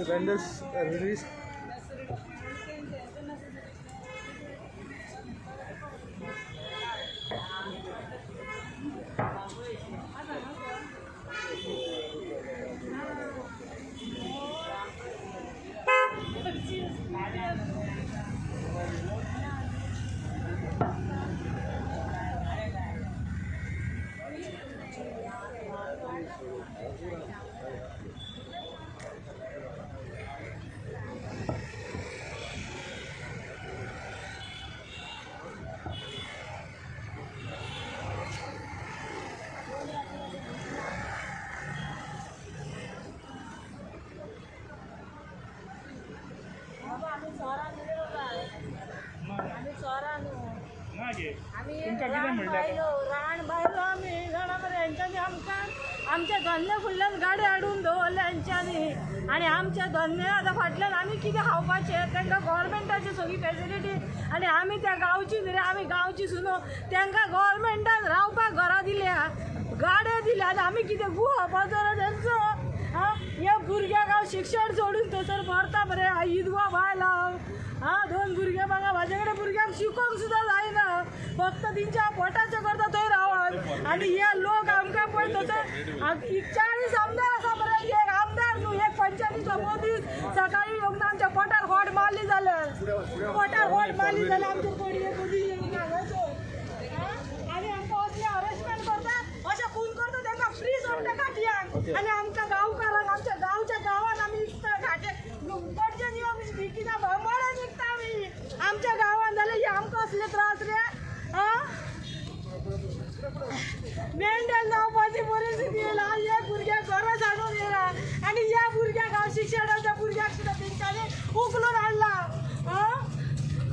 The vendors are released. आमचे धन्य फुडल्यान गाडी हाडून दवरले हेंच्यांनी आनी आमचे धन्य आतां फाटल्यान आमी कितें खावपाचें तांकां गव्हर्मेंटाची सगळी फेसिलिटी आनी आमी त्या गांवची न्ही रे आमी गांवची सुनो तांकां गव्हर्मेंटान रावपाक घरां दिल्या गाड्यो दिल्या आनी आमी कितें गू खावपाचो तेंचो हे भुरग्याक हांव शिक्षण सोडून थंयसर व्हरता मरे इदवा बायल हांव दोन भुरगे म्हाका म्हाजे कडेन भुरग्यांक शिकोवंक सुद्दां जायना फक्त तेंच्या पोटाचें करता थंय रावन आनी हे लोक आमकां पळय थंयसर 40 आमदार आसा मरे एक आमदार न्हू एक पंचायतीचो मोदीस सकाळी येवन आमच्या पोटार होड मारली जाल्यार पोटार होड मारली जाल्यार आमचे पडये मदीं आनी आमकां असले हरेसमेंट करता अशें खून करता तांकां फ्री सोडटा काटयांक आनी आमकां गांवकारांक आमच्या गांवच्या गांवान आमी विकता घाटे कडचे नियम विकिना भंबळान विकता आमी आमच्या गांवान जाल्यार हे आमकां असले त्रास रे मेंढ्यान जावपाची परिस्थिती येयला हे भुरग्याक घरां सांडून येयला आनी ह्या भुरग्याक हांव शिक्षणाच्या भुरग्याक सुद्दां तेंच्यांनी उखलून हाडला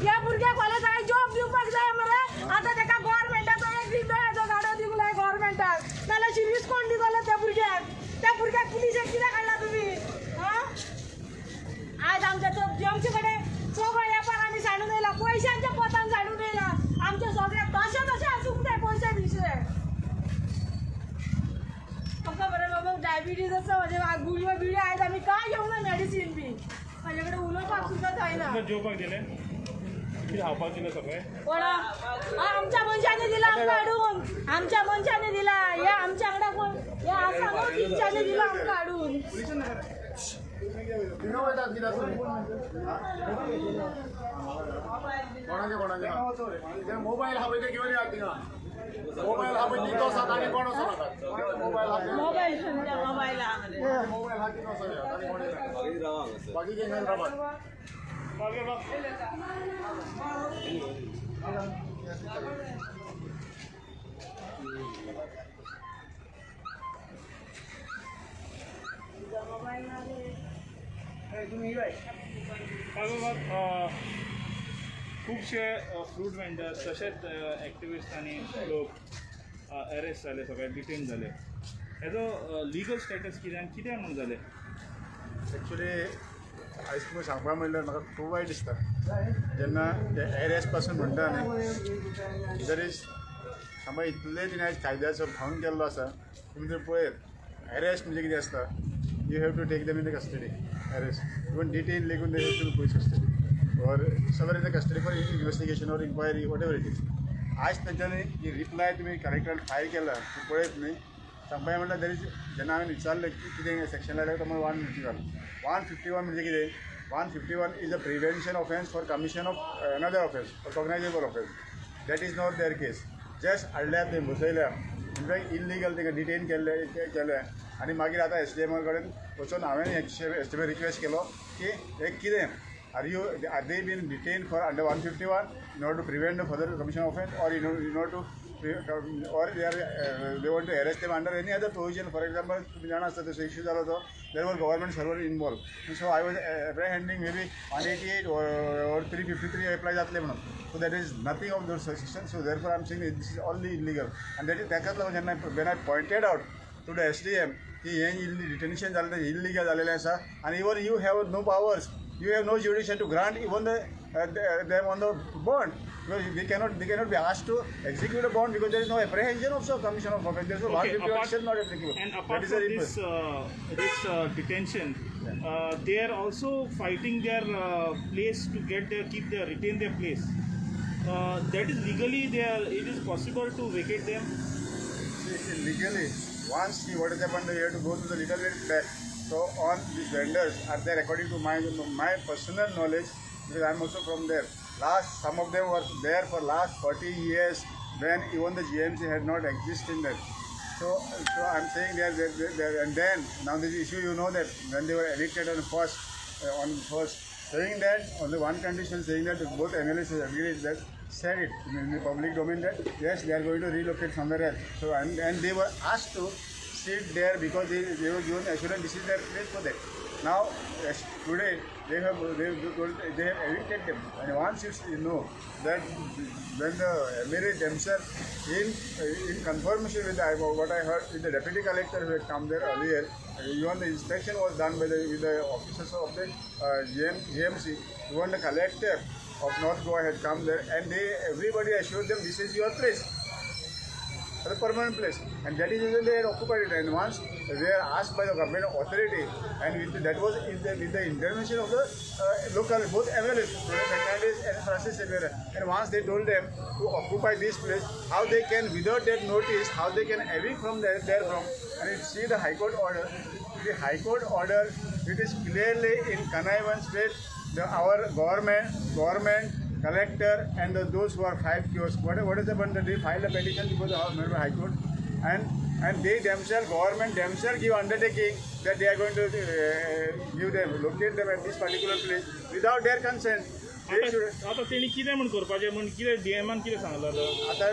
ह्या भुरग्याक फाल्यां जाय जॉब दिवपाक जाय मरे आतां ताका गव्हर्मेंटाचो एक दीस गाडो दिवंक जाय गव्हर्मेंटाक नाल्यार शिर्वीस कोण दितलो त्या भुरग्याक पुलिशेक कित्याक हाडला तुमी आज आमचे कडेन सगळो वेपारांनी सांडून येयला पयशांच्या पोतान सांडून येयला आमचे सगळे तशें आसूंक जाय पयशे दिसले म्हाका बरें बाबा डायबिटीज आसा म्हाजे गुळयो बिळयो आयज आमी काय घेवंक ना मेडिसीन बी म्हाजे कडेन उलोवपाक सुद्दां जायना जेवपाक दिलें कितें खावपाक दिलें सगळें कोणा आमच्या मनशांनी दिला आमकां हाडून आमच्या मनशांनी दिला हे आमच्या कडेन कोण हे आसा न्हू तेंच्यांनी दिला आमकां हाडून मोबाईल हा पहिले घेऊन या तिंगा मोबाईल हा पहिले तो सात आणि कोण असो मोबाईल हा मोबाईल हा किती असो आणि कोण बाकी काही नाही राहत खुबशे फ्रूट वेंडर्स तशेंच एक्टिविस्ट आनी लोक अरेस्ट जाले सगळे डिटेन जाले हेजो लिगल स्टेटस कितें म्हणून जालें एक्चुली आयज तुका सांगपा म्हणल्यार म्हाका खूब वायट दिसता जेन्ना ते अरेस्ट पासून म्हणटा न्ही जर इज समज इतले तिणें आयज कायद्याचो भंग केल्लो आसा तुमी जर पळयत अरेस्ट म्हणजे कितें आसता you have to take them in the custody arrest even detain लेगून they have to police custody or somewhere in the custody for investigation or inquiry, whatever it is. आज तेंच्यांनी जी रिप्लाय तुमी कलेक्टरान फायल केला ती पळयत न्ही सांगपाचें म्हणल्यार देर इज जेन्ना हांवें विचारलें की कितें सेक्शन लायलें तो म्हणून 151 म्हणजे कितें 151 is a prevention offence for commission of another offence for cognizable offence that is not there case just हाडल्या ते बसयल्या इनफॅक्ट इलिगल ताका डिटेन केले आनी मागीर आतां SDM कडेन वचून हांवें SDM रिक्वेस्ट केलो की हे कितें are they being detained for under 151 in order to prevent the further commission of offence or in order to or they want to arrest them under any other provision? For example, तुम्ही जाणा आसता तसो issue जालो तो there were government server involved, so I was apprehending maybe 188 or 353 apply जातले म्हणून. So that is nothing of those suspicions. So therefore I am saying this is only illegal and that is ताकाच लागून जेन्ना when I pointed out to the SDM की हे detention जालें illegal जालेलें आसा and even you have no powers. You have no jurisdiction to grant even them on the bond because they cannot be asked to execute a bond because there is no apprehension of commission of offence. There is no 151 not applicable. And apart from this detention, they are also fighting their place to retain their place. That is legally it is possible to vacate them. See, legally, once what has happened, you have to go to the little bit back. So on these vendors are there according to my personal knowledge, because I am also from there. Some of them were there for last 40 years when even the GMC had not existed there. So I'm saying there, and then now this issue, you know, that when they were evicted on first, saying that on the one condition, saying that both MLAs agreed that said it in the public domain that yes, they are going to relocate somewhere else. So and they were asked to sit there because they were given assurance this is their place for that. Now today they have evicted them, and once you know that when the MLA themselves in conformation with what I heard with the deputy collector who had come there earlier, even the inspection was done by with the officers of the GMC. Even the collector of North Goa had come there, and everybody assured them this is your place, the permanent place, and that is usually they had occupied it. And once they are asked by the government authority, and that was with the intervention of the local both MLAs, Fernandez and Francis Silvera. And once they told them to occupy this place, how they can without that notice, how they can evict from there from. And you see the High Court order. The High Court order, it is clearly in connivance with our government, collector, and those who are 5 kiosks. What is happened? They filed a petition before the High Court, and they themselves, government themselves, give undertaking that they are going to locate them at this particular place without their consent. They should. आता तेणी कितें म्हण करपाचें म्हण कितें DMान कितें सांगलां तो? आता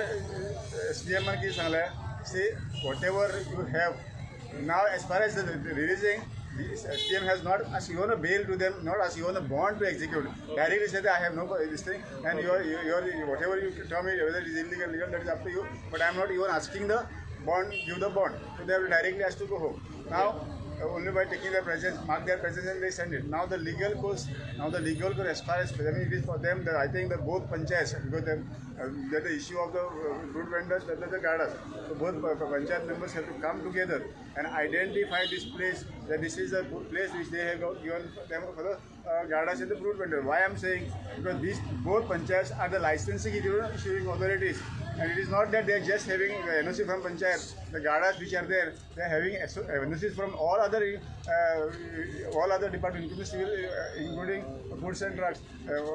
SDMान कितें सांगलां? See, whatever you have now, as far as the releasing. The SDM has not asked even a bail to them, not asked even a bond to execute. Directly said I have no this thing, and whatever you tell me, whether it is illegal, legal, that is up to you. But I am not even asking the bond, give the bond. So they have directly asked to go home. Now, only by taking their presence, mark their presence, and they send it. Now the legal course, as far as it is for them, I think the both panchayats, because the issue of the fruit vendors, that is the gardas. So both panchayat members have to come together and identify this place, that this is a place which they have given them for the gardas and the fruit vendor. Why I am saying? Because these both panchayats are the licensing issuing authorities. And it is not that they are just having NOC from panchayat. The gardas which are there, they are having NOCs from all other departments, including foods and drugs.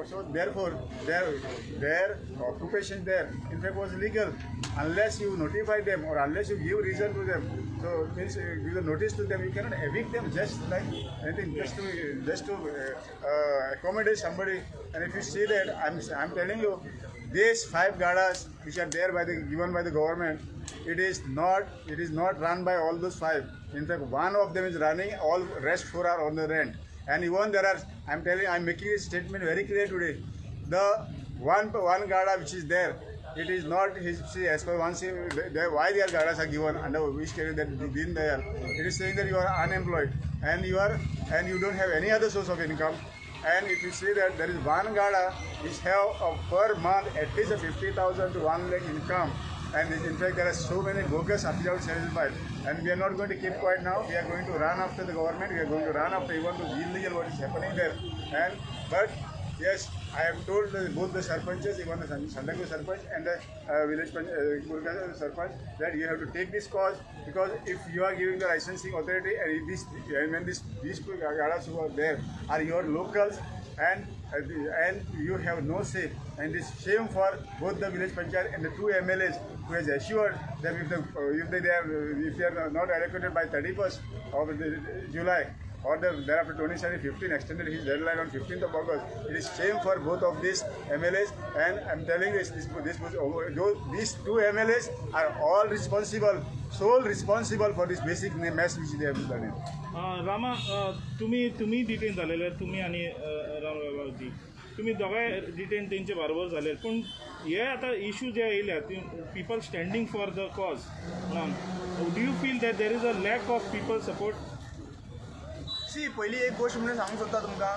So therefore, their occupation there, in fact, was legal unless you notify them or unless you give reason to them. So means give the notice to them. You cannot evict them just like anything, just to accommodate somebody. And if you see that, I'm telling you, these 5 gardas which are there given by the government, it is not run by all those 5. In fact, one of them is running, all rest 4 are on the rent. And even there are, I'm making a statement very clear today. The one garda which is there, it is not his, see, as per one say, why their gardas are given under which category that been there. It is saying that you are unemployed and you don't have any other source of income. And if you see that there is one garda which have per month at least a 50,000 to 1 lakh income, and in fact there are so many bogus affidavits certified, and we are not going to keep quiet now. We are going to run after the government. We are going to run after even those illegal what is happening there. But yes, I have told both the sarpanches, even the Sandangu sarpanch and the village sarpanch, that you have to take this cause, because if you are giving the licensing authority and when these gardas who are there are your locals and you have no say, and this shame for both the village panchayat and the 2 MLAs who has assured that if they are not allocated by 31st of July, or thereafter 2015 extended his deadline on 15th of August. It is shame for both of these MLAs, and I am telling these 2 MLAs are all sole responsible for this basic mess which they have done. Rama, तुम्ही detain झालेले, तुम्ही आणि रामरावजी, तुम्ही दोघांय detain त्यांचे बरोबर झाले, पण हे आता इश्यू जे येयल्या, people standing for the cause. Do you feel that there is a lack of people support? See पयली एक गोष्ट म्हणून सांगूंक सोदता तुमकां,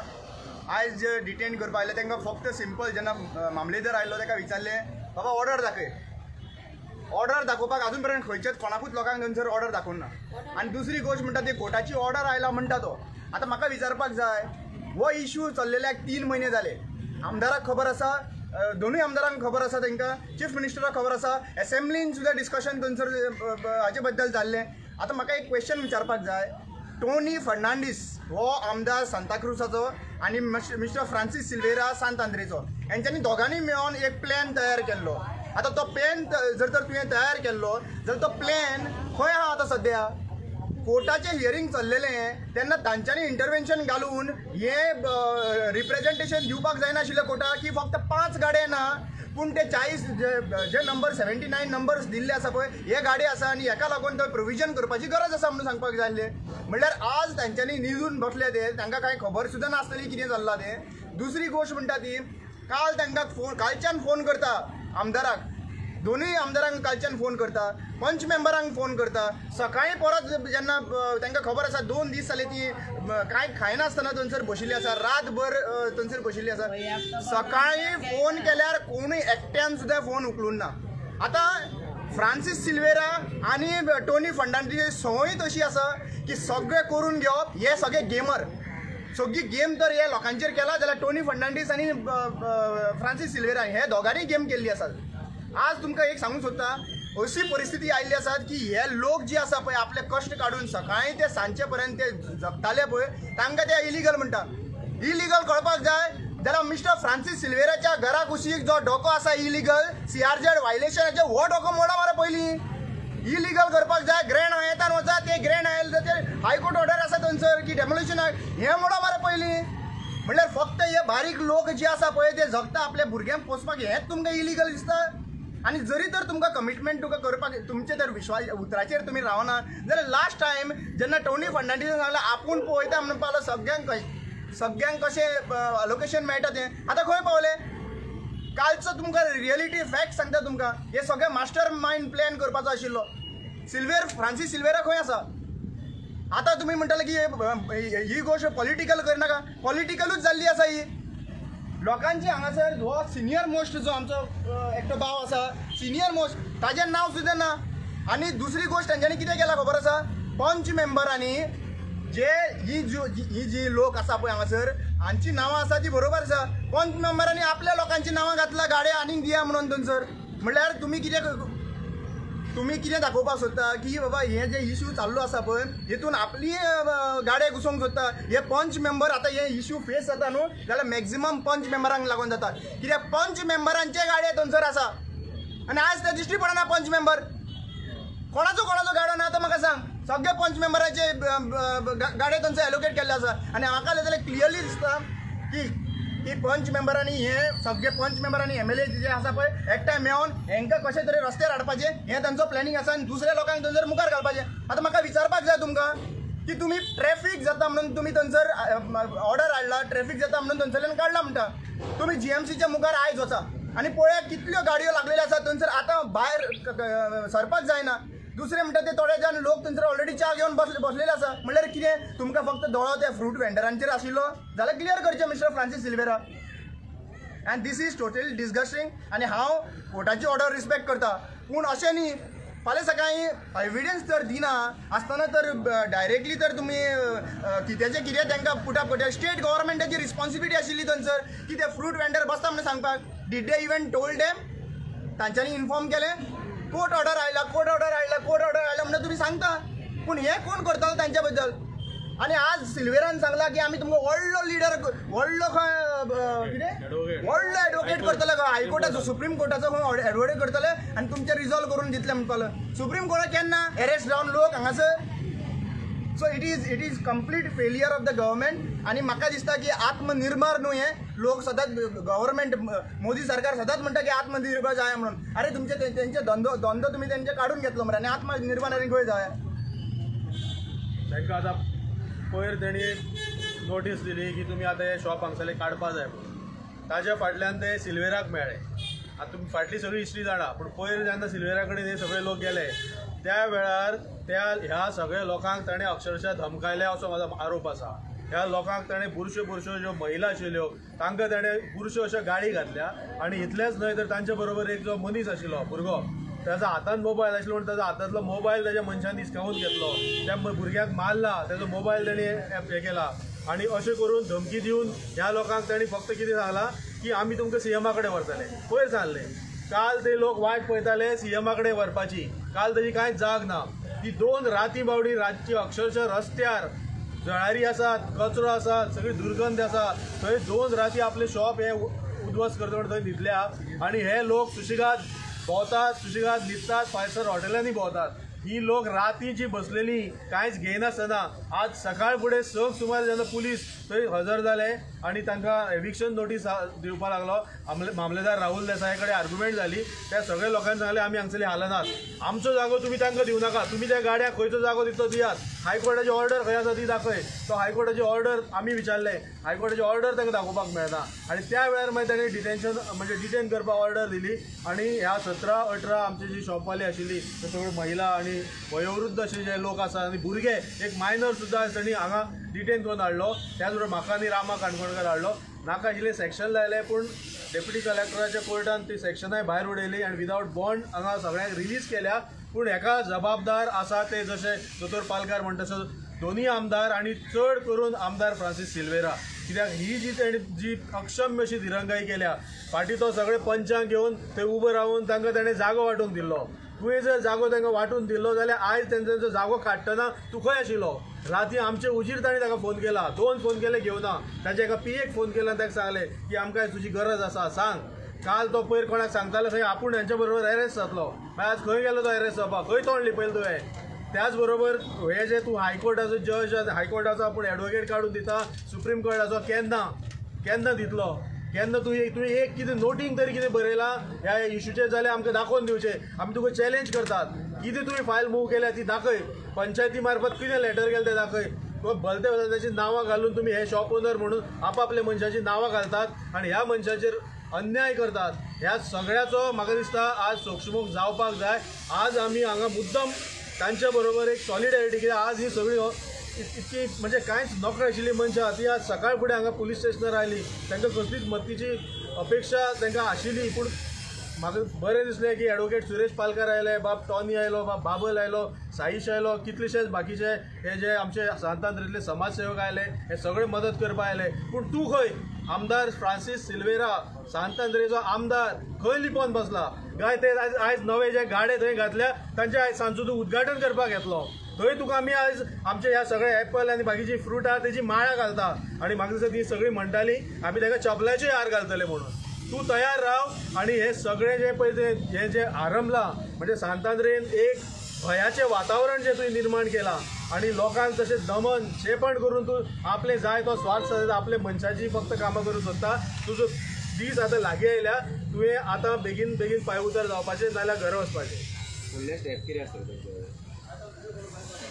आयज जे डिटेन करपा आयले तांकां फक्त सिंपल जेन्ना मामलेदार आयलो ताका विचारलें बाबा ऑर्डर दाखय. ऑर्डर दाखोवपाक अजून पर्यंत खंयच्याच कोणाकूच लोकांक थंयसर ऑर्डर दाखोवना. आनी दुसरी गोष्ट म्हणटा ती कोर्टाची ऑर्डर आयला म्हणटा तो, आतां म्हाका विचारपाक जाय, हो इश्यू चल्लेल्याक 3 म्हयने जाले. आमदाराक खबर आसा, दोनूय आमदारांक खबर आसा, तांकां चीफ मिनिस्टराक खबर आसा, असेंब्लीन सुद्दां डिस्कशन थंयसर हाचे बद्दल जाल्लें. आतां म्हाका एक क्वेश्चन विचारपाक जाय. टोनी फर्नांडीस हो आमदार सांताक्रुजाचो आनी मिस्टर फ्रांसीस सिल्वेरा सांत आंद्रेचो, हेंच्यांनी दोगांनी मेळोन एक प्लॅन तयार केल्लो. आतां तो प्लॅन जर तर तुवें तयार केल्लो जाल्यार तो प्लॅन खंय आहा आतां सद्या? कोर्टाचें हियरींग चल्लेलें तेन्ना तांच्यांनी इंटरवेन्शन घालून हें रिप्रेझेंटेशन दिवपाक जायनाशिल्लें कोर्टाक की फक्त 5 गाडे ना, पूण ते 40 जे नंबर 79 नंबर्स दिल्ले आसा पळय हे गाडी आसा आनी हेका लागून थंय प्रोविजन करपाची गरज आसा म्हणून सांगपाक जाय आसलें. म्हणल्यार आज तांच्यांनी न्हिदून बसले ते, तांकां कांय खबर सुद्दां नासतली कितें चल्लां तें. दुसरी गोश्ट म्हणटा ती, काल तांकां कालच्यान फोन करता आमदाराक, दोनूय आमदारांक कालच्यान फोन करता, पंच मेंबरांक फोन करता. सकाळीं परत जेन्ना तांकां खबर आसा 2 दीस जाले ती कांय खायनासतना थंयसर बशिल्ली आसा, रातभर थंयसर बशिल्ली आसा. सकाळीं फोन केल्यार कोणूय एकट्यान सुद्दां फोन उखलून ना. आतां फ्रांसीस सिल्वेरा आनी टोनी फर्नांडीस संवय तशी आसा की सगळें करून घेवप. हे सगळे गेमर, सगळी गेम तर हे लोकांचेर केला जाल्यार टोनी फर्नांडीस आनी फ्रांसीस सिल्वेरा हे दोगांनी गेम केल्ली आसा. आज तुमकां एक सांगूंक सोदता, अशी परिस्थिती आयिल्ली आसा की हे लोक जे आसा पळय आपले कश्ट काडून सकाळीं ते सांजे पर्यंत ते जगताले पळय तांकां ते इलिगल म्हणटा. इलिगल कळपाक जाय जाल्यार मिस्टर फ्रांसीस सिल्वेराच्या घरा कुशीक जो डोको आसा इलिगल CRZ वायलेशनाचे हो डोको मोडा मरे पयलीं. इलिगल करपाक जाय, ग्रँड हायेतान वचा, ते ग्रँड हायताचेर हायकोर्ट ऑर्डर आसा थंयसर की डेमोलिशन हें मोडा मरे पयलीं. म्हणल्यार फक्त हे बारीक लोक जे आसा पळय ते जगता आपल्या भुरग्यांक पोसपाक हेंच तुमकां इलिगल दिसता. आनी जरी तर तुमकां कमिटमेंट तुका करपाक तुमचे तर विश्वास उतराचेर तुमी रावना जाल्यार लास्ट टायम जेन्ना टोनी फर्नांडीसान सांगलें आपूण पळयता म्हणून पावलो सगळ्यांक कशें अलोकेशन मेळटा तें, आतां खंय पावले? कालचो तुमकां रियलिटी फॅक्ट सांगता तुमकां, हे सगळे मास्टर मायंड प्लॅन करपाचो आशिल्लो. फ्रांसीस सिल्वेरा खंय आसा? आतां तुमी म्हणटाले की ही गोश्ट पॉलिटिकल करनाका, पॉलिटिकलूच जाल्ली आसा ही. लोकांची हांगासर हो सिनियर मोस्ट जो आमचो एकटो भाव आसा सिनियर मोस्ट ताजें नांव सुद्दां ना. आनी दुसरी गोश्ट तांच्यांनी कितें केलां खबर आसा? पंच मेंबरांनी जे ही जी लोक आसा पळय हांगासर हांची नांवां आसा ती बरोबर आसा, पंच मेंबरांनी आपल्या लोकांची नांवां घातला गाडे आनीक दिया म्हणून थंयसर. म्हणल्यार तुमी कितें दाखोवपाक सोदता की बाबा हे जे इश्यू चालू आसा पळय हितून आपली गाडे घुसोवंक सोदता. हे पंच मेंबर आतां हे इश्यू फेस जाता न्हू जाल्यार मॅक्झिमम पंच मेंबरांक लागून जाता, कित्याक पंच मेंबरांचे गाडे थंयसर आसा आनी आज ते दिश्टी पडना. पंच मेंबर कोणाचो गाडो ना तो म्हाका सांग. सगळे पंच मेंबराचे गाडे थंयसर एलोकेट केल्ले आसा आनी म्हाका जाल्यार क्लियरली दिसता की पंच मेंबरांनी हे सगळे पंच मेंबरांनी MLA जे आसा पळय एकठांय मेळोन हेंकां कशें तरी रस्त्यार हाडपाचें हें तांचो प्लॅनिंग आसा आनी दुसऱ्या लोकांक थंयसर मुखार घालपाचें. आतां म्हाका विचारपाक जाय तुमकां की तुमी ट्रॅफीक जाता म्हणून तुमी थंयसर ऑर्डर हाडला, ट्रॅफीक जाता म्हणून थंयसरल्यान काडला म्हणटा. तुमी GMCच्या मुखार आयज वचा आनी पळया कितल्यो गाडयो लागलेल्यो आसा थंयसर. आतां भायर सरपाक जायना. दुसरे म्हणटा ते थोडे जाण लोक थंयसर ऑलरेडी च्या घेवन बसलेले आसा. म्हणल्यार कितें तुमकां फक्त दोळो त्या फ्रूट वेंडरांचेर आशिल्लो जाल्यार क्लियर करचें mister Francis Silveira. And this is totally disgusting. आनी हांव कोर्टाची ऑर्डर रिस्पेक्ट करता पूण अशें न्ही फाल्यां सकाळीं एविडन्स तर दिना आसतना तर डायरेक्टली तर तुमी कितें तांकां पुटअप करता. स्टेट गव्हर्मेंटाची रिस्पॉन्सिबिलिटी आशिल्ली थंयसर की ते फ्रूट वेंडर बसता म्हणून सांगपाक. Did they even told them? तांच्यांनी इन्फॉर्म केलें कोर्ट ऑर्डर आयला म्हणून तुमी सांगता पूण हे कोण करतलो तांच्या बद्दल? आनी आज सिल्वेरान सांगला की आमी तुमकां व्हडलो लिडर व्हडलो कितें व्हडलो एडवोकेट करतले हायकोर्टाचो सुप्रीम कोर्टाचो खंय एडवोकेट करतले आनी तुमचे रिजॉल्व करून दितले म्हणपालो. सुप्रीम कोर्टाक केन्ना एरेस्ट जावन लोक हांगासर. So it is complete failure of the government. आनी म्हाका दिसता की आत्मनिर्भर न्हू हे लोक सदांच गव्हर्मेंट मोदी सरकार सदांच म्हणटा की आत्मनिर्भर जाय म्हणून. अरे तुमचे तेंचे धंदो तुमी तेंचे काडून घेतलो मरे आनी आत्मनिर्भर आनी खंय जाय? तांकां आतां पयर तेणी नोटीस दिली की तुमी आतां हे शॉप हांगसरले काडपा जाय म्हणून. ताज्या फाटल्यान ते सिल्वेराक मेळ्ळे. आतां तुमी फाटली सगळी हिस्ट्री जाणा पूण पयर जेन्ना सिल्वेरा कडेन हे सगळे लोक गेले त्या वेळार ह्या सगळ्या लोकांक ताणें अक्षरशः धमकायले असो म्हाजो आरोप आसा. ह्या लोकांक ताणें बुरश्यो ज्यो महिला आशिल्ल्यो तांकां ताणें बुरश्यो अश्यो गाडी घातल्या आनी इतलेंच न्हय तर तांचे बरोबर एक जो मनीस आशिल्लो भुरगो त्याचा हातान मोबाईल आसलो म्हणून त्याचा हातांतलो मोबाईल त्याच्या मनशान हिसकावून घेतलो, त्या भुरग्याक मारला, त्याचो मोबाईल ताणी हे केला आणि अशें करून धमकी दिवन ह्या लोकांक ताणी फक्त कितें सांगलां की आमी तुमकां सीएमा कडेन व्हरतले. पयर सांगलें काल ते लोक वाट पळयताले सीएमा कडेन व्हरपाची, काल ताची कांयच जाग ना. ती 2 राती बावडी रातची अक्षरशः रस्त्यार जळारी आसात, कचरो आसात, सगळी दुर्गंध आसा, थंय 2 राती आपले शॉप हे उद्ध्वस्त करता म्हणून थंय न्हिदल्या आणि हे लोक सुशेगाद भोंवतात, सुशेगाद न्हिदतात, 5 स्टार हॉटेलांनी भोंवतात. ही लोक राती जी बसलेली कांयच घेयनासतना आज सकाळ फुडें 6 सुमार जेन्ना पुलीस थंय हजर जाले आणि तांकां एविक्शन नोटीस दिवपाक लागलो, मामलेदार राहुल देसाय कडेन आर्ग्युमेंट जाली, त्या सगळ्या लोकांनी सांगलें आमी हांगसरली हालनात, आमचो जागो तुमी तांकां दिवं नाका, तुमी त्या गाड्याक खंयचो जागो दितो दियात, हायकोर्टाची ऑर्डर खंय आसा ती दाखय. तो हायकोर्टाची ऑर्डर आमी विचारले, हायकोर्टाची ऑर्डर तांकां दाखोवपाक मेळना आणि त्या वेळार मागीर ताणें डिटेन करपाक ऑर्डर दिली आणि ह्या 17-18 आमची जी शॉपवाली आशिल्ली ते सगळ्यो महिला आणि वयोवृद्ध असे जे लोक आसा आणि भुरगे एक मायनर सुद्दां तांणी हांगा डिटेन करून हाडलो. त्याच बरोबर म्हाका आनी रामा काणकोणकर हाडलो. नाका आशिल्ले सेक्शन लायले पूण डेप्युटी कलेक्टराच्या कोर्टान ती सेक्शनाय भायर उडयली आणि विदावट बॉन्ड हांगा सगळ्यांक रिलीज केल्या. पूण हेका जबाबदार आसा ते जशे दोतोर पालकार म्हणटा तसो दोन्ही आमदार आणि चड करून आमदार फ्रांसीस सिल्वेरा. कित्याक ही जी तेणी जी अक्षम्य अशी दिरंगाई केल्या, फाटीं तो सगळे पंचांक घेवन थंय उबो रावन तांकां ताणें जागो वांटून दिल्लो. तुवें जर जागो तांकां वांटून दिल्लो जाल्यार आयज तेंचो जागो काडटना तूं खंय आशिल्लो. राती आमचे उजीर ताणें ताका फोन केला, 2 फोन केले घेवना, ताच्या एका पियेक फोन केला, ताका सांगलें की आमकां तुजी गरज आसा सांग. काल तो पयर कोणाक सांगतालो थंय आपूण हेंच्या बरोबर अरेस्ट जातलो, मागीर आज खंय गेलो तो अरेस्ट जावपाक, खंय तोंड लिपयलें तुवें. त्याच बरोबर हे जे तूं हायकोर्टाचो जज हायकोर्टाचो आपूण एडवोकेट काडून दिता, सुप्रीम कोर्टाचो केन्ना दितलो. केन्ना तुवें एक कितें नोटींग तरी कितें बरयलां ह्या इशूचेर जाल्यार आमकां दाखोवन दिवचें. आमी तुका चॅलेंज करतात, कितें तुवें फायल मूव केल्या ती दाखय, पंचायती मार्फत कितें लेटर केलें तें दाखय. भलते भलत्याची नांवां घालून तुमी हे शॉप ओनर म्हणून आपापल्या मनशाची नांवां घालतात आणि ह्या मनशाचेर अन्याय करतात. ह्या सगळ्याचो म्हाका दिसता आज सोक्षमोग जावपाक जाय. आज आमी हांगा मुद्दम तांच्या बरोबर एक सॉलिडेरिटी, कित्याक आज ही सगळी इतकी म्हणजे कांयच नोकरी आशिल्ली मनशां ती आज सकाळ फुडें हांगा पुलीस स्टेशनार आयली, तांकां कसलीच मदतीची अपेक्षा तांकां आशिल्ली. पूण म्हाका बरें दिसलें की एडवोकेट सुरेश पालकार आयले, बाब टॉनी आयलो, बाब बाबल आयलो, साईश आयलो, कितलेशेच बाकीचे हे जे आमचे सांतांद्रीतले समाजसेवक आयले, हे सगळे मदत करपाक आयले. पूण तूं खंय? आमदार फ्रांसीस सिल्वेरा सांतांद्रेचो आमदार खंय लिपोवन बसला काय? ते आयज नवे जे गाडे थंय घातल्या तांचे आयज सांजचो तूं उद्घाटन करपाक येतलो. थंय तुका आमी आयज आमचे ह्या सगळे एप्पल आनी बाकीची फ्रूट आहा तेजी माळा घालता आणि म्हाका दिसता ती सगळी म्हणटाली आमी ताका चपलाचे हार घालतले म्हणून. तूं तयार राव आणि हे सगळे जे पळय हे जे आरंभला म्हणजे सांतांद्रेन एक भयाचें वातावरण जे तुवें निर्माण केलां आणि लोकांक तशें दमन शेपण करून तूं आपले जाय तो स्वार्थ सादता, आपले मनशाची फक्त कामां करूं सोदता. तुजो दीस आतां लागीं आयल्या, तुवें आतां बेगीन पांय उतर जावपाचें नाल्यार घरा वचपाचें. फुडले स्टेप कितें आसतले?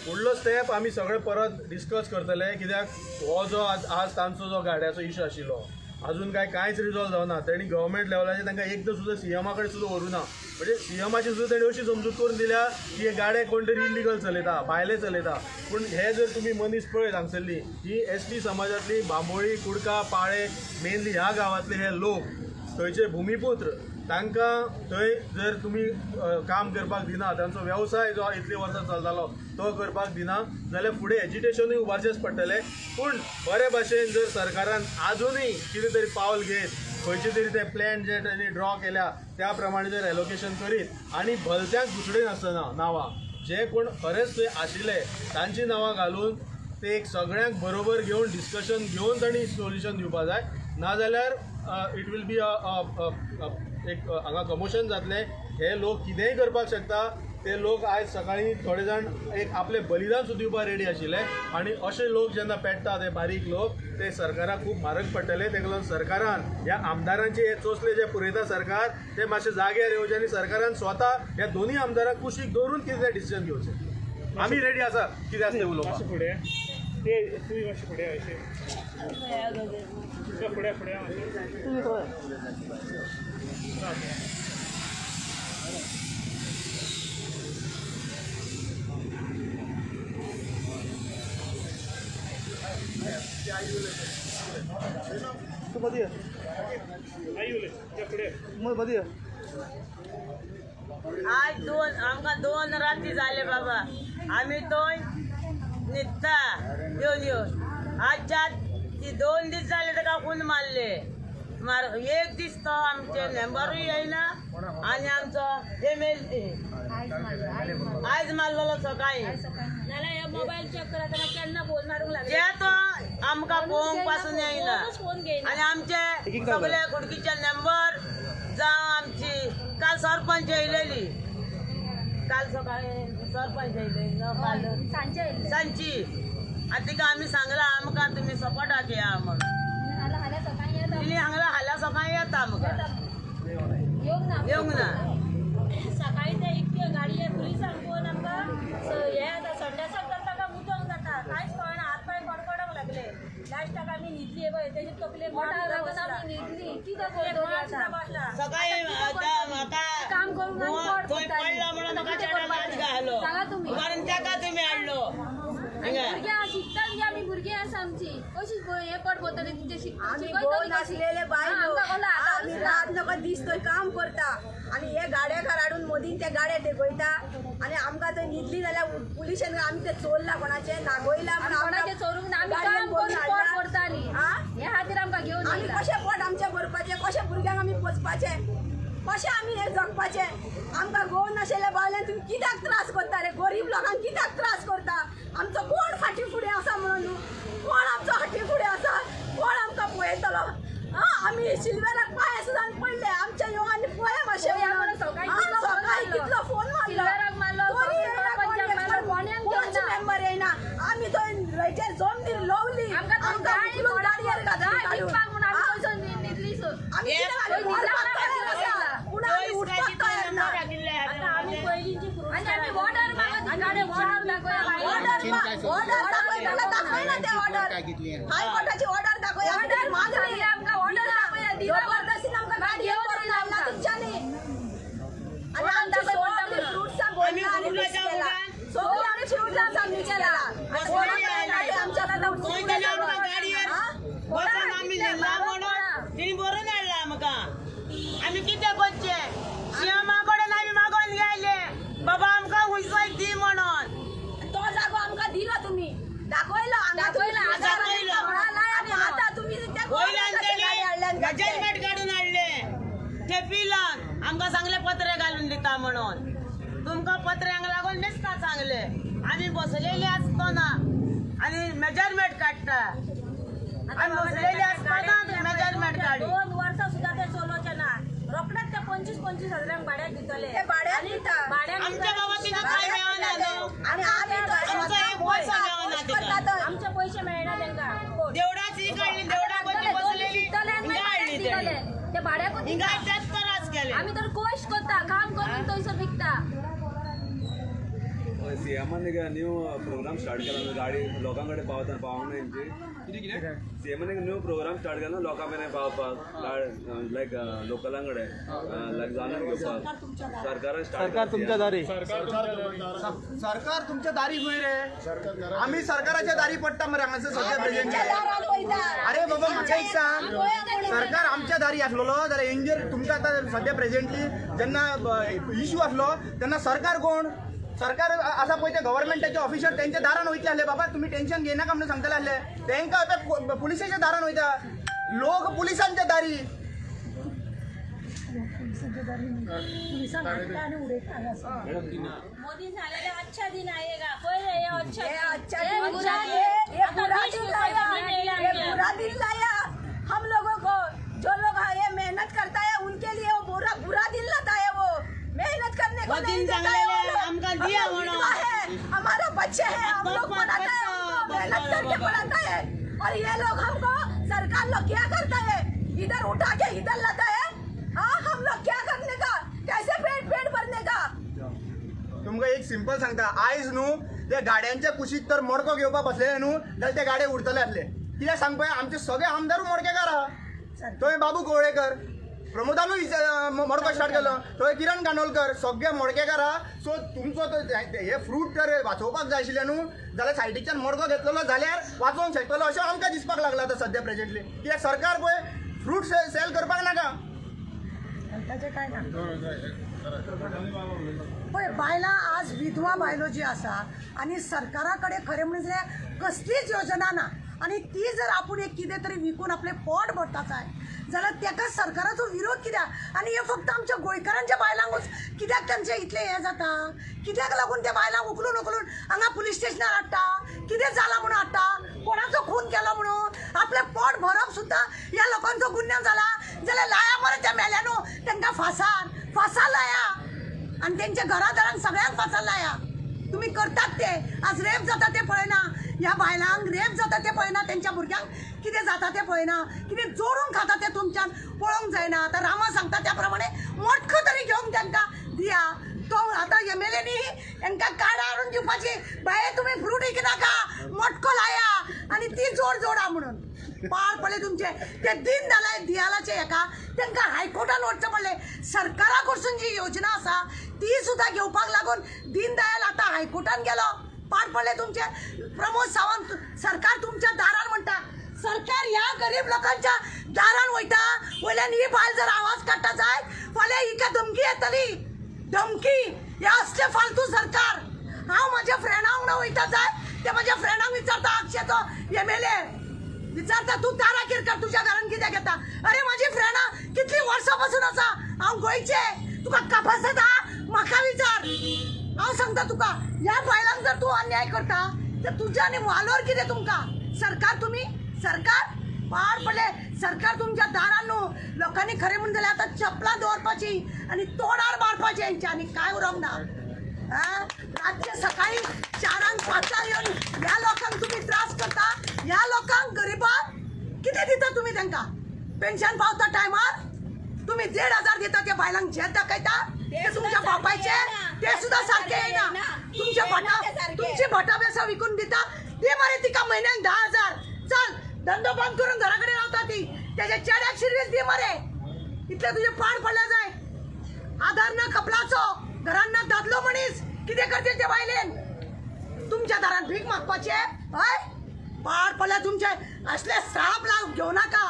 फुडलो स्टेप आमी सगळे परत डिस्कस करतले, कित्याक हो जो आज तांचो जो गाड्याचो इशू आशिल्लो अजून कांयच रिजॉल्व जावना. तांणी गव्हर्मेंट लेवलाचेर तांकां एकदां सुद्दां सीएमा कडेन सुद्दां व्हरूं ना. म्हणजे सीएमाची सुद्दां तांणी अशी समजूत करून दिल्या की हे गाडे कोण तरी इलिगल चलयता, भायले चलयता. पूण हे जर तुमी मनीस पळयत हांगसरली ही एसटी समाजातली बांबोळी, कुडका, पाळे, मेनली ह्या गांवांतले हे लोक, थंयचे भुमिपुत्र, तांकां थंय जर तुमी काम करपाक दिना, तांचो वेवसाय जो इतली वर्सां चलतालो तो करपाक दिना जाल्यार फुडें एजिटेशनूय उबारचेंच पडटलें. पूण बरे भाशेन जर सरकारान आजुनूय कितें तरी पावल घेत, खंयचे तरी ते प्लॅन जे तांणी ड्रॉ केल्या त्या प्रमाणे जर एलोकेशन करीत आणि भलत्यांक दुसरे नासतना नांवां जे कोण खरेंच थंय आशिल्ले तांची नांवां घालून ते एक सगळ्यांक बरोबर घेवन डिस्कशन घेवन तांणी सोल्युशन दिवपाक जाय. नाजाल्यार इट वील बी एक हांगा कमोशन जातलें. हे लोक कितेंय करपाक शकता. ते लोक आयज सकाळीं थोडे जाण एक आपले बलिदान सुद्दां दिवपाक रेडी आशिल्ले आणि अशे लोक जेन्ना पेट्टा ते बारीक लोक ते सरकाराक खूब म्हारग पडटले. तेका लागून सरकारान ह्या आमदारांचे हे चोचले जे पुरयता सरकार ते मातशे जाग्यार येवचे आणि सरकारान स्वता ह्या दोन्ही आमदारांक कुशीक दवरून कितें तें डिसिजन घेवचें. आमी रेडी आसा कितें आसा तें उलोवपाक. मातशें फुडें ते तुवें मातशें फुडें अशें फुडें तूं मदीं आई उलय त्या फुडें मदीं आज आमकां 2 राती जाले बाबा आम्ही थंय न्हिदता येवन आजच्या ती 2 दीस जाले ताका खून मारले एक दीस तो आमचे मेंबरूय येयना आनी आमचो MLA आयज मारलेलो सकाळी नाल्यार हे मोबायल चेक करा तेन्ना केन्ना फोन मारूंक लागले ते तो आमकां पळोवंक पासून येयना फोन घेयना आनी आमचे सगळे कुडकीचे मेंबर जावं आमची काल सरपंच येयलेली काल सकाळी सरपंच येयलेली काल सांची आनी तिका आमी सांगला आमकां तुमी सपोर्टाक या म्हणून तिणी हांगला हाल्या सकाळी येता आमकां येवंक ना सकाळी ते इतके गाडये पुलिसांक पळोवन आमकां हे आतां संडासाक जाता काय मुतोंक जाता कांयच कळना हात पांय कडकडोंक लागले लास्टाक आमी न्हिदली पळय तेजी तकले सकाळी काम करून थंय पडला म्हणून ताका चेड्याक हात घालो कारण ताका तुमी हाडलो भुरग्यां शिकतात की आमी भुरगीं आसा आमची कशी हे पड पडटली तुमचे शिकपाची नासलेले बायलो आमी रात नका दीस थंय काम करता आनी हे गाड्याकार हाडून मोदीन ते गाडे तेगयता आनी आमकां थंय न्हिदली जाल्यार पुलिशेन आमी ते चोरला कोणाचे नागोयला कोणाचे चोरूंक ना आमी काम करून पड करताली हे खातीर आमकां घेवन आमी कशें पोट आमचें भरपाचें कशें भुरग्यांक आमी पोसपाचें कशें आमी हे जगपाचें आमकां गोव नाशिल्ल्या बायलांक तुमी कित्याक त्रास करता रे गरीब लोकांक कित्याक त्रास करता आमचो कोण फाटीं फुडें आसा म्हणून न्हू कोण आमचो फाटीं फुडें आसा कोण आमकां पळयतलो आमी सिल्वराक पांय सुद्दां पडले आमच्या योगांनी पळय मातशें सकाळी कितलो फोन कोणचे मेंबर येयना आमी थंय रयचेर जमनीर लवली आमकां गाडयेर हायकोर्टाची ऑर्डर दाखोवया जबरदस्तीन आमकां गाडी करून लायला तुमच्यांनी आनी आमचे सगळे फ्रुट्सां बोलला आनी मिक्स केला सगळे आमी फ्रुट्सां मिक्स केला आमच्या तिणी बरोवन हाडला आमकां आमी कितें करचे सीएमा कडेन आमी मागोन गेले बाबा आमकां हुंयसर दी म्हणून तो जागो आमकां दिलो तुमी दाखयलो आनी आतां तुमी मेजरमेंट काडून हाडले ते पिलान आमकां सांगले पत्रे घालून दिता म्हणून तुमकां पत्र्यांक लागून दिसता सांगले आमी बसलेली आसतना आनी मेजरमेंट काडटा आमी बसलेली आसतना मेजरमेंट काडी 2 वर्सां सुद्दां ते चलोवचे ना रोखडेच ते 25-25 हजारांक भाड्याक दितले ते भाड्याक दिता आमच्या बाबा तिका काय मेळना न्हू आनी आमी आमचो एक पैसो मेळना तिका आमचे पयशे मेळना तांकां देवडाची काडली देवडा बद्दल बसलेली काडली ते भाड्याक हिंगा तेच त्रास केले आमी तर कोश करता काम करून थंयसर विकता सीएमान न्यू प्रोग्राम स्टार्ट केला गाडी लोकां कडेन पावंक ना हेंची सीएमान एक न्यू प्रोग्राम स्टार्ट केला लोकां मेरेन पावपाक लायक लोकलां कडेन लायक जाणून घेवपाक सरकार तुमच्या दारी सरकार तुमच्या दारी खंय रे आमी सरकाराच्या दारी पडटा मरे हांगासर सद्या प्रेझेंट अरे बाबा म्हाका एक सांग सरकार आमच्या दारी आसलेलो जाल्यार इंजर तुमकां आतां सद्या प्रेझेंटली जेन्ना इश्यू आसलो तेन्ना सरकार कोण सरकार आसा पळय ते गव्हर्मेंटाचे ऑफिसर तेंच्या दारान वयतले आसले बाबा तुमी टेन्शन घेनाका म्हणून सांगतले आसले तेंकां आतां पुलिसाच्या दारान वयता लोक पुलिसांच्या दारी मोदी झालेले अच्छा दिन आएगा पहिले हे अच्छा ये बुरा दिन लाया हम लोगों को जो लोग ये मेहनत करता है उनके लिए वो बुरा दिन लाता है वो मेहनत करने को नहीं देता है हमारा बच्चे हैं हम लोग पढ़ाता है उनको मेहनत करके पढ़ाता है और ये लोग हमको सरकार लोग क्या करता है इधर उठा के इधर लाता है हम लोग क्या करने का कैसे पेट भरने का तुमकां एक सिंपल सांगता आयज न्हू ते गाड्यांच्या कुशीक तर मडको घेवपाक बसलेले न्हू जाल्यार ते गाडे उरतले आसले कित्याक सांग पळय आमचे सगळे आमदार मडकेकार आहा थंय बाबू कवळेकर प्रमोदानूय मडको स्टार्ट केलो थंय किरण कांदोळकर सगळे मडकेकार आहा सो तुमचो हे फ्रूट तर वाचोवपाक जाय आशिल्ले न्हू जाल्यार सायडीच्यान मडको घेतलेलो जाल्यार वाचोवंक शकतलो अशें आमकां दिसपाक लागला आतां सद्या प्रेझेंटली कित्याक सरकार पळय फ्रूट सेल करपाक नाका पळय बायलां आज विधवा बायलो जी आसा आनी सरकारा कडेन खरें म्हणजे कसलीच योजना ना आनी ती जर आपूण एक कितें तरी विकून आपलें पोट भरता जाय जाल्यार ताका सरकाराचो विरोध कित्याक आनी हे फक्त आमच्या गोंयकारांच्या बायलांकूच कित्याक तांचे इतले हे जाता कित्याक लागून त्या बायलांक उखलून उखलून हांगा पुलीस स्टेशनार हाडटा कितें जाला म्हणून हाडटा कोणाचो खून केलो म्हणून आपलें पोट भरप सुद्दां ह्या लोकांचो गुन्यांव जाला जाल्यार लाया मरे त्या मेल्यानो तांकां फासार लाया आनी तेंच्या घरादारांक सगळ्यांक फासार लाया तुम्ही करतात ते आज रेप जाता ते पळयना ह्या बायलांक रेप जाता ते पळयना त्यांच्या भुरग्यांक कितें जाता ते पळयना कितें जोडून खाता ते तुमच्यान पळोवंक जायना आतां रामा सांगता त्या प्रमाणे मोठो तरी घेवंक तांकां दिया तो आतां MLA नी तांकां कार्डां हाडून दिवपाची बाये तुमी फ्रूट विकनाका मोठको लाया आनी ती जोडा म्हणून पाळ पडले तुमचे ते दियालाचे हेका तांकां हायकोर्टान वचचें पडलें सरकारा कडसून जी योजना आसा ती सुद्दां घेवपाक लागून दीनदयाल आतां हायकोर्टान गेलो पाड पडले तुमचे प्रमोद सावंत सरकार तुमच्या दारान म्हणटा सरकार ह्या गरीब लोकांच्या दारान वयता वयल्यान ही बायल जर आवाज काडटा जाय फाल्यां हिका धमकी येतली धमकी हे असले फालतू सरकार हांव म्हाज्या फ्रेंडा वांगडा वयता जाय ते म्हाज्या फ्रेंडाक विचारता अक्षयचो MLA विचारता तू ताराकीर कर तुझ्या घरान कित्याक येता अरे माझी फ्रेंडा कितली वर्सां पासून आसा हांव गोंयचे तुका कापास येता म्हाका विचार हांव सांगता तुका ह्या बायलांक जर तूं अन्याय करता तर तुज्या आनी वालोर कितें तुमकां सरकार पाड पडले सरकार तुमच्या दारान न्हू लोकांनी खरें म्हणून जाल्यार आतां चपलां दवरपाची आनी तोंडार मारपाचें हेंच्या आनी काय उरोंक ना रातचे सकाळी 4 5 येवन ह्या लोकांक तुम्ही त्रास करता ह्या लोकांक गरीबांक कितें दिता तुम्ही तांकां पेन्शन पावता टायमार तुम्ही 1,500 दिता त्या बायलांक झेत दाखयता ते तुमच्या बापायचे ते सुद्धा सारखे येना तुमचे भटा बेसा विकून दिता ते मरे तिका म्हयन्याक 10,000 चल धंदो बंद करून घरा कडेन रावता ती त्याच्या चेड्याक शिरवीस दी मरे इतले तुझे पाड पडले जाय आधार ना कपलाचो घरान ना दादलो मनीस कितें करतील ते बायलेन तुमच्या दारान भीक मागपाचे हय पाड पडले तुमचे असले श्राप घेऊ नाका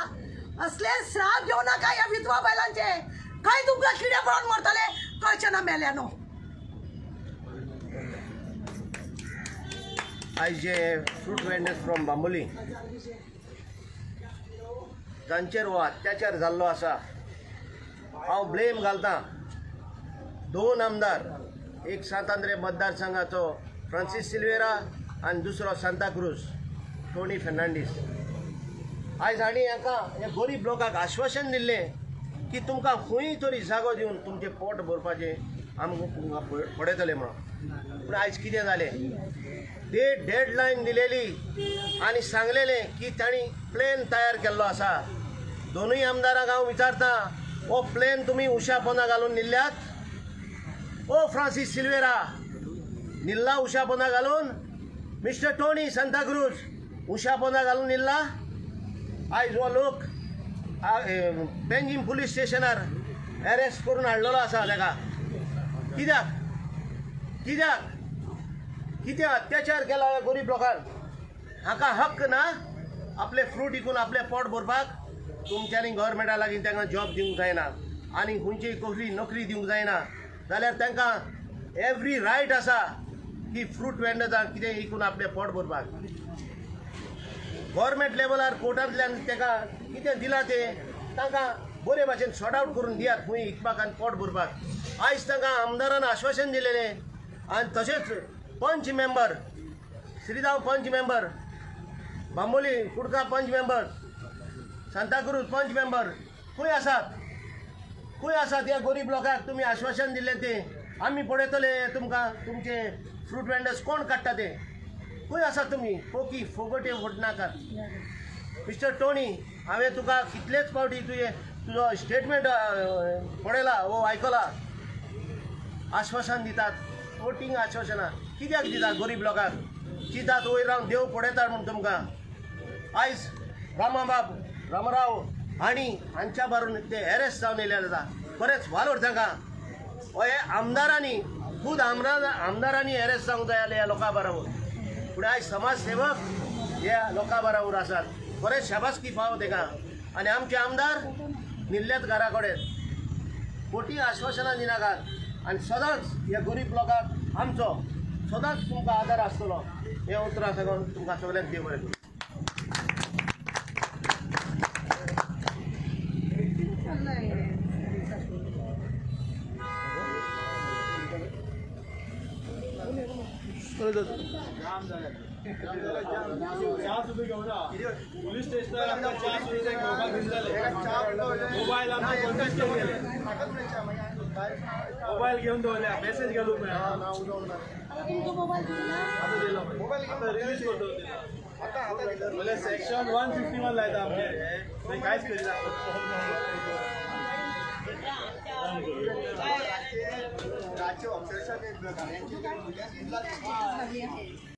ह्या विधवा बायलांचे खंय तुमकां किडे पडून मरतले कळचे ना मेल्यानो आयज जे फ्रूट वेंडर्स फ्रॉम बांबोली जांचेर हो अत्याचार जाल्लो आसा हांव ब्लेम घालतां 2 आमदार एक सांतांद्रे मतदारसंघाचो फ्रांसीस सिल्वेरा आनी दुसरो सांताक्रूज टोनी फेर्नांडीस आयज हांणी हाका ह्या गरीब लोकांक आश्वासन दिल्लें की तुमकां खंय तरी जागो दिवन तुमचें पोट भरपाचें आमकां पडयतले म्हणून पूण आयज कितें जालें ते डेडलायन दिलेली आनी सांगलेलें की तांणी प्लेन तयार केल्लो आसा दोनूय आमदारांक हांव विचारतां हो प्लेन तुमी उशा पोंदा घालून निल्ल्यात ओ फ्रांसीस सिल्वेरा निल्ला उशा पोंदा घालून मिस्टर टोनी सांताक्रूज उशा पोंदा घालून निल्ला आयज हो लोक पेंजीम पुलीस स्टेशनार अरेस्ट करून हाडलेलो आसा ताका कित्याक कित्याक कितें अत्याचार केला ह्या गरीब लोकांक हाका हक्क ना आपले फ्रूट विकून आपले पोट भरपाक तुमच्यांनी गव्हर्मेंटा लागीं तांकां जॉब दिवंक जायना आनी खंयची कसली नोकरी दिवंक जायना जाल्यार तांकां एवरी रायट आसा की फ्रूट वेंडर्सांक कितें विकून आपले पोट भरपाक गव्हर्मेंट लेवलार कोर्टांतल्यान ताका कितें दिलां तें तांकां बरे भाशेन सॉर्ट आवट करून दियात खंय विकपाक आनी पोट भरपाक आयज तांकां आमदारान आश्वासन दिलेलें आनी तशेंच पंच मेंबर श्रीराम पंच मेंबर बांबोली कुडका पंच मेंबर सांताक्रूज पंच मेंबर खंय आसात ह्या गरीब लोकांक तुमी आश्वासन दिलें तें आमी पळयतले तुमकां तुमचे फ्रूट वेंडर्स कोण काडटा ते खंय आसात तुमी पोकी फोगोटे फोडनाकात मिस्टर टोनी हांवें तुका कितलेच फावटी तुजो स्टेटमेंट पळयला वो आयकला आश्वासन दितात वोटींग आश्वासनां कित्याक दितात गरीब लोकांक चिंतात वयर रावन देव पळयतात म्हूण तुमकां आयज रामराव हांणी हांच्या बारून ते एरेस्ट जावन येयलेले आसा बरेंच वालोर तांकां हे आमदारांनी खूद आमदारांनी एरेस्ट जावंक जाय ह्या लोकां बरोबर पूण आयज समाज सेवक ह्या लोकां बरोबर आसात बरेंच शाबासकी फावो ताका आनी आमचे आमदार निल्ल्यात घरा कडेन खोटी आश्वासनां दिनाकात आनी सदांच ह्या गरीब लोकांक आमचो सदांच तुमकां आदार आसतलो हें उतरां सांगून तुमकां सगळ्यांक देव बरें करूं. पोलीस स्टेशनार आमकां च्या सुद्दां घेवपाक दिसताले. मोबायल आमचे कॉन्टेक्ट केले, मोबायल घेवन दवरल्या, मेसेज घालूंक मेळना. रिलीज करतो म्हणजे सेक्शन 151 लायता आमचे थंय कांयच करिना. राज्य अक्षरशः